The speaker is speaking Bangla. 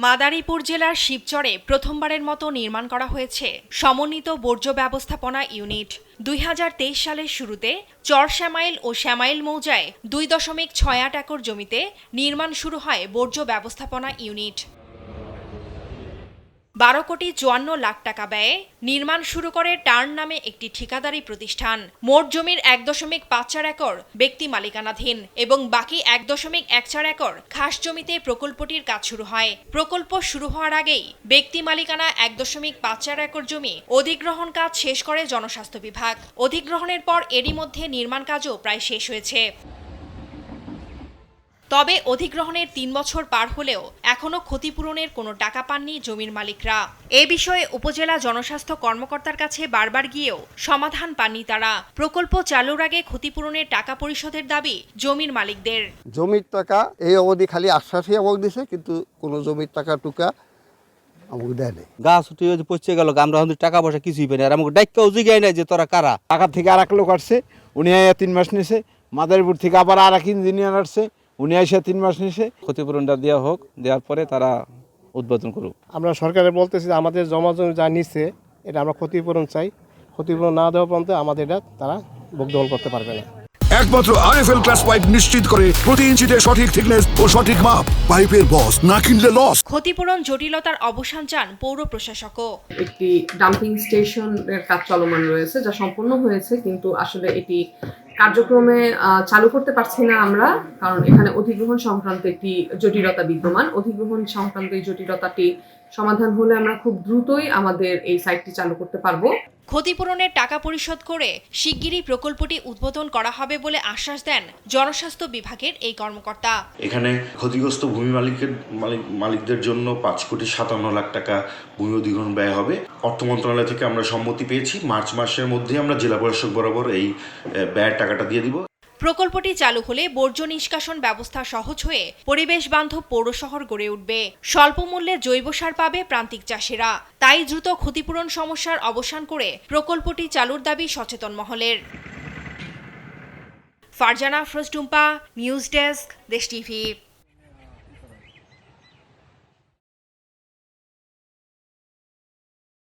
মাদারীপুর জেলার শিবচরে প্রথমবারের মতো নির্মাণ করা হয়েছে সমন্বিত বর্জ্য ব্যবস্থাপনা ইউনিট। ২০২৩ সালের শুরুতে চর শ্যামাইল ও শ্যামাইল মৌজায় ২.৬৮ একর জমিতে নির্মাণ শুরু হয় বর্জ্য ব্যবস্থাপনা ইউনিট। ১২,৫৪,০০,০০০ টাকা ব্যয়ে নির্মাণ শুরু করে টার্ন নামে একটি ঠিকাদারি প্রতিষ্ঠান। মোট জমির ১.৫৪ একর ব্যক্তি মালিকানাধীন এবং বাকি ১.১৪ একর খাস জমিতে প্রকল্পটির কাজ শুরু হয়। প্রকল্প শুরু হওয়ার আগেই ব্যক্তি মালিকানা ১.৫৪ একর জমি অধিগ্রহণ কাজ শেষ করে জনস্বাস্থ্য বিভাগ। অধিগ্রহণের পর এরই মধ্যে নির্মাণ কাজও প্রায় শেষ হয়েছে। তবে অধিগ্রহণের ৩ বছর পার হলেও এখনও ক্ষতিপূরণের কোনো টাকা পাননি জমির মালিকরা। এ বিষয়ে উপজেলা জনস্বাস্থ্য কর্মকর্তার কাছে বারবার গিয়েও সমাধান পাননি তারা। প্রকল্প চালুর আগে ক্ষতিপূরণের টাকা পরিশোধের দাবি জমির মালিকদের। জমির টাকা এই অবধি খালি আশ্বাসই আমাকে দিছে, কিন্তু কোনো জমির টাকা টুকা আমাকে দেয় নাই। গাছ উঠে পচে গেল, আমরা টাকা পয়সা কিছুই পাই না। আর আমাকে ডাক্তারও জিজ্ঞাসা নাই যে তোরা কারা। ঢাকা থেকে আর এক লোক আসছে, উনি ৩ মাস নিছে। মাদারীপুর থেকে আবার আর এক ইঞ্জিনিয়ার আসছে, উনি এসে 3 মাস নিছে। ক্ষতিপূরণটা দেওয়া হোক, দেওয়ার পরে তারা উদ্বোধন করুক। আমরা সরকারে বলতেছি যে আমাদের জমা জমি যা নিচ্ছে এটা আমরা ক্ষতিপূরণ চাই। ক্ষতিপূরণ না দেওয়া পর্যন্ত আমাদের এটা তারা ভোগ দখল করতে পারবে না। একমাত্র আরএফএল ক্লাস পাইপ নিশ্চিত করে প্রতি ইঞ্চিতে সঠিক থিকনেস ও সঠিক মাপ। পাইপের বস, না কিনলে লস। ক্ষতিপূরণ জটিলতার অবসান চান পৌর প্রশাসকও। একটি ডাম্পিং স্টেশনের কাজ চলমান রয়েছে, যা সম্পূর্ণ হয়েছে, কিন্তু আসলে এটি কার্যক্রমে চালু করতে পারছি না আমরা, কারণ এখানে অধিগ্রহণ সংক্রান্ত একটি জটিলতা বিদ্যমান। অধিগ্রহণ সংক্রান্ত এই জটিলতাটি সমাধান হলে আমরা খুব দ্রুতই আমাদের এই সাইটটি চালু করতে পারবো। ক্ষতিপূরণের টাকা পরিশোধ করে শিগগিরই প্রকল্পটি উদ্বোধন করা হবে বলে আশ্বাস দেন জনস্বাস্থ্য বিভাগের এই কর্মকর্তা। এখানে ক্ষতিগ্রস্ত ভূমি মালিকদের জন্য ৫,৫৭,০০,০০০ টাকা ভূমি অধিগ্রহণ ব্যয় হবে। অর্থ মন্ত্রণালয় থেকে আমরা সম্মতি পেয়েছি, মার্চ মাসের মধ্যে আমরা জেলা প্রশাসক বরাবর এই ব্যয়ের টাকাটা দিয়ে দিব। প্রকল্পটি চালু হলে বর্জ্য নিষ্কাশন ব্যবস্থা সহজ হয়ে পরিবেশ বান্ধব পৌর শহর গড়ে উঠবে। স্বল্প মূল্যে জৈব সার পাবে প্রান্তিক চাষিরা। তাই দ্রুত ক্ষতিপূরণ সমস্যার অবসান করে প্রকল্পটি চালুর দাবি সচেতন মহলের। ফারজানা আফরোজ টুম্পা, নিউজ ডেস্ক, দেশ টিভি।